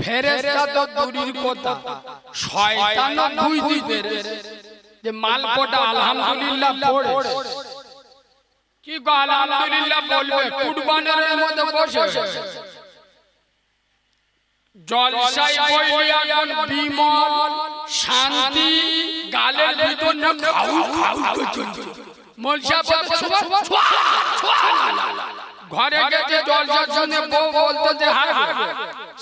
ফেরেশতা তো দূরের কথা, শয়তানও দুই দিবে যে মালকোটা আলহামদুলিল্লাহ পড়ে কি গো আলহামদুলিল্লাহ বলবে কুরবানের মধ্যে বসে জলসাই বইলে এখন বিমল শান্তি গালের ভিতর না খাও খাও মোলসা ঘরে গেছে জলসার জন্য বউ বলতো যে হ্যাঁ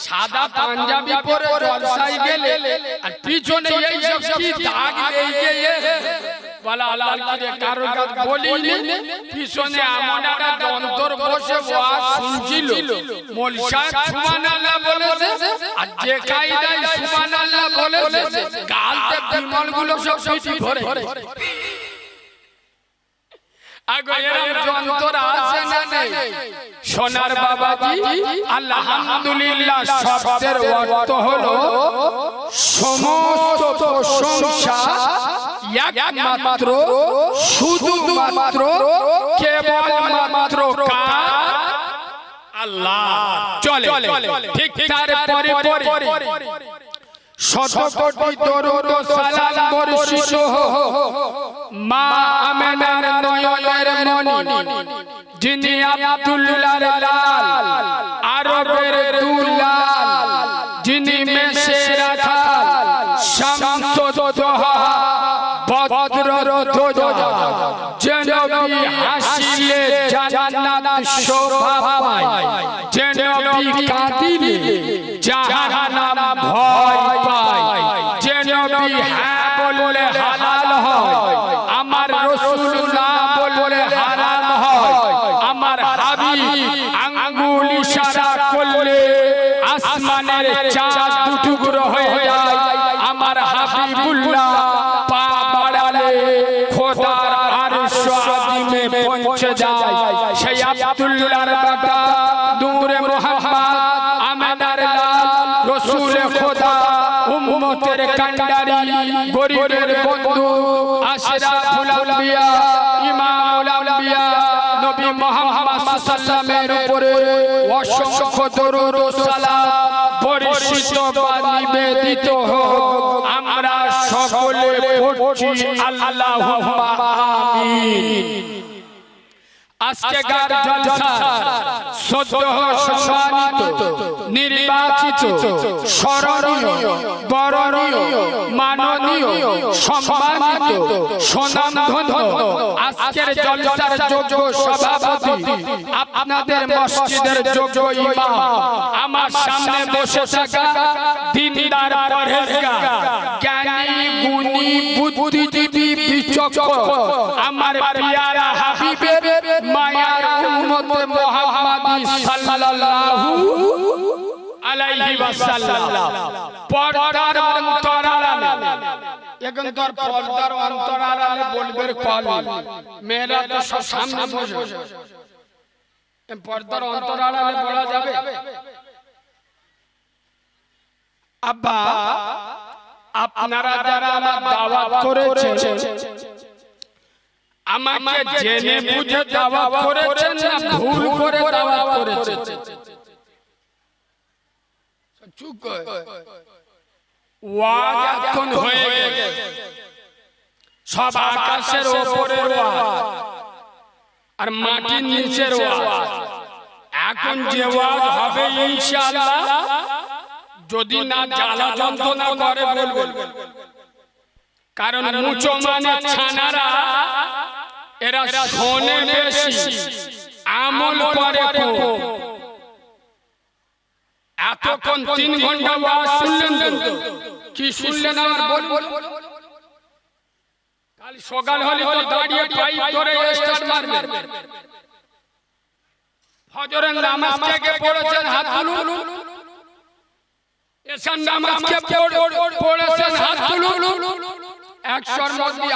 সাদা পাঞ্জাবি পরে জলসাই গেলে আর পিছনে এই সব কি দাগ লেগে বলা আল্লাহ কি কারো কাছে বলিনি পিছনে এমন একটা যন্ত্র বসে ওয়াজ শুনছিল মোলসা সুবহানাল্লাহ বলেছে আর যে কায়দায় সুবহানাল্লাহ বলেছে গালতে বিমলগুলো সব পিটি ভরে সোনার বাবাজি আলহামদুলিল্লাহ শব্দের অর্থ হলো সমস্ত প্রশংসা একমাত্র শুধুমাত্র কেবলমাত্র আল্লাহ চলে ঠিক তার পরে শত কোটি দরুদ ও সালাম বর্ষিত হোক মা আমেনার নয়নের মনি যিনি আব্দুল্লাহর লাল আরবের দুলাল যিনি মেসে রাখাল শামসুদ দোহা বদর দোজা যে নবী হাসিলে জান্নাত শোভা পায় যে নবী কাঁদিলে জাহান্নাম ভয় পায় যে নবী হ্যাঁ বললে হালাল হয় আমার রাসূল না বললে হারাম হয় আমার হাবিব আঙ্গুল ইশারা করলে আসমানের চাঁদ দুটুকরো হয়ে যায় আমার হাবিবুল্লাহ পা বাড়ালে খোদার আরশ আজিমে পৌঁছে যায় সেই আব্দুল্লাহর বেটা নূরে মুহাম্মদ আমেনার লাল রাসূল খোদা উম্মতের কান্ডারি গরিবের বন্ধু আশরাফুল আম্বিয়া ইমামুল আম্বিয়া নবী মুহাম্মদ সাল্লাল্লাহু আলাইহি উপরে অসংখ্য দরুদ ও সালাম বর্ষিত বা নিবেদিত হোক আমরা সকলে পড়ছি আল্লাহুম্মা আমিন। আজকে গার জলসা সদ্য সম্মানিত নির্বাচিত স্মরণীয় বরণীয় মাননীয় সম্মানিত সুনামধন্য আজকের জলসার যোগ্য সভাপতি আপনাদের মসজিদের যোগ্য ইমাম আমার সামনে বসে থাকা দিনদার পরহেজগার জ্ঞানী গুণী বুদ্ধিজীবী বিচক্ষণ আমার প্রিয়ারা হাবিবের মায়ার উম্মত মুহাম্মাদি সাল্লাল্লাহু আলাইহি ওয়াসাল্লাম পর্দার অন্তরালে এখন তোর পর্দার অন্তরালে বলবে কল মেয়েরা তো সব সামনে বসে পর্দার অন্তরালে বলা যাবে আব্বা আপনারা যারা আমার দাওয়াত করেছেন আমাকে জেনে বুঝে দাওয়াত করেছেন না ভুল করে দাওয়াত করেছেন চুপ কর ওয়াজ এখন হয়ে গেছে সব আকাশের উপরে ওয়াজ আর মাটির নিচের ওয়াজ এখন যে ওয়াজ হবে ইনশাআল্লাহ যদি না জ্বালা যন্ত্রণা করে বলবেন কারণ মুচো মানে ছানারা এরা শোনে বেশি আমল করে কম এতক্ষণ 3 ঘন্টা ওয়াজ শুনলেন তো কি শুনলেন আর বলবো কাল সকাল হলে তো দাঁড়িয়ে পাইপ ধরে স্টার্ট মারবেন ফজরের নামাজ কে পড়েছেন হাত তুলুন এশার নামাজ কে পড়েছেন হাত তুলুন 100 এর মধ্যে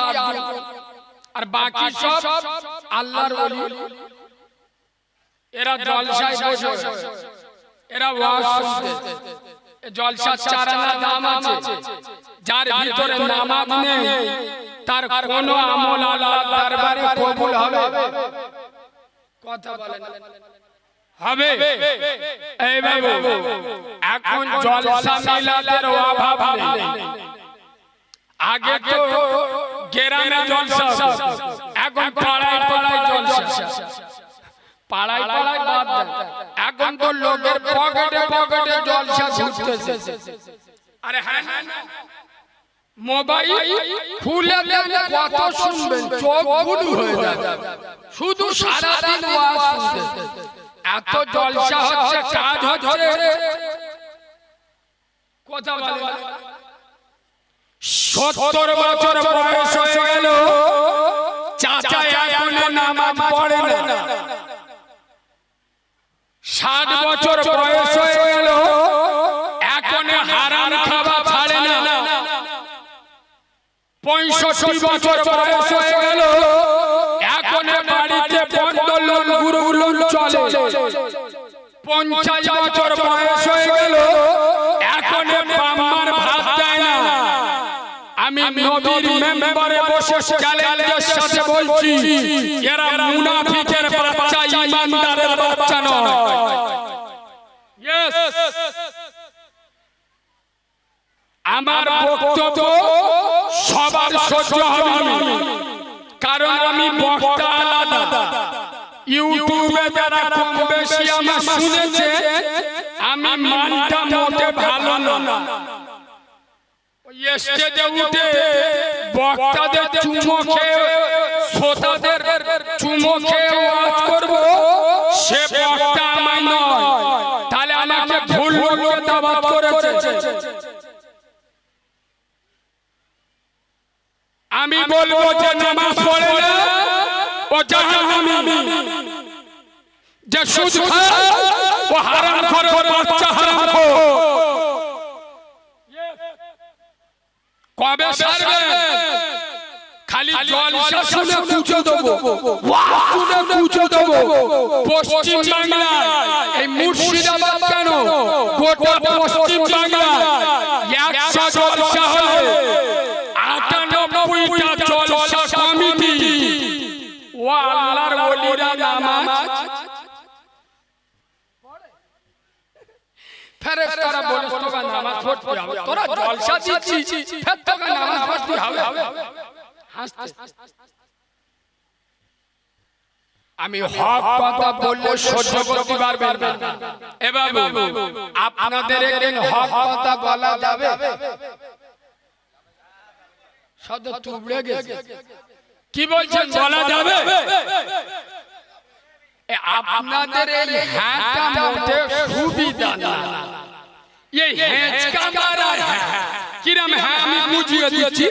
আর বাকি সব আল্লাহর ওলি এরা জলসায় বসে এরা ওয়াজ শুনতে জলসা চারানা নাম আছে যার ভিতরে নামাজ নেই তার কোনো আমল আল্লাহর দরবারে কবুল হবে কথা বলেন হবে এই বাবু এখন জলসা মিলাদের অভাব নেই। আগে তো গ্রামে জলসা, এখন পাড়ায় পাড়ায় জলসা। পাড়ায় পাড়ায় বাদ দেন, এখন তো লোকের পকেটে পকেটে জলসা ঘুরতেছে। আরে হ্যাঁ হ্যাঁ, মোবাইল খুলে দেন কত শুনবেন, চোখ গুডু হয়ে যাবে, শুধু সারাদিন ওয়াজ শুনতে। এত জলসা হচ্ছে, কাজ হচ্ছে, কথা বলে 70 বছর বয়স হয়ে গেল, চাচা এখনো নামাজ পড়ে না। 60 বছর বয়স হয়ে গেল, এখনো হারাম খাওয়া ছাড়ে না। 65 বছর বয়স হয়ে গেল, এখনো বাড়িতে বন্ধন গুরুগুলো চলে। 50 বছর বয়স হয়ে গেল, এখনো বাম্মার ভাত দেয় না। আমি নবীর মেম্বারে বসে চ্যালেঞ্জের সাথে বলছি, এরা মুনাফিকের বাচ্চা, ঈমানদারের বাচ্চা নয়। আমার বক্তব্য সবার সহ্য হবে না, কারণ আমি বক্তা আলাদা। ইউটিউবে যারা কম বেশি আমার শুনেছে, আমি মানটা মোটে ভালো না। স্টেজে উঠে বক্তাদের চুমো খেয়ে, শ্রোতাদের চুমো খেয়ে ওয়াজ করব, সে বক্তা আমার নয়। তাহলে আমাকে ভুল লোকে দাওয়াত করেছে। আমি বলবো যে নামাজ পড়ে না ও জাহান্নামী, যে সুদ খায় ও হারামখোর, বাচ্চা হারামখোর। কবে ছাড়বে? খালি জলসা শুনে কুচো দেবো, ওয়াজ শুনে কুচো দেবো। পশ্চিম বাংলায় এই মুর্শিদাবাদ কেন, গোটা পশ্চিম বাংলায় 100 জলসা হলে 98টা জলসা কমিটি ও আল্লাহর ওলিরা নামাজ ফেরেশতারা বলে তোরা নামাজ পড়তে হবে, তোরা জলসা দিচ্ছিস, ফের তোরা নামাজ পড়তে হবে। আমি হক কথা বললে সহ্য করতে পারবেন না। এবার আপনাদের একদিন হক কথা বলা যাবে? শব্দ তুবড়ে গেছে, কি বলছেন, বলা যাবে? আপনাদের এই হ্যাঁটা মোটে সুবিধা না, এই হ্যাঁচকা মারা হ্যাঁ। কিরম হ্যাঁ আমি বুঝিয়ে দিচ্ছি।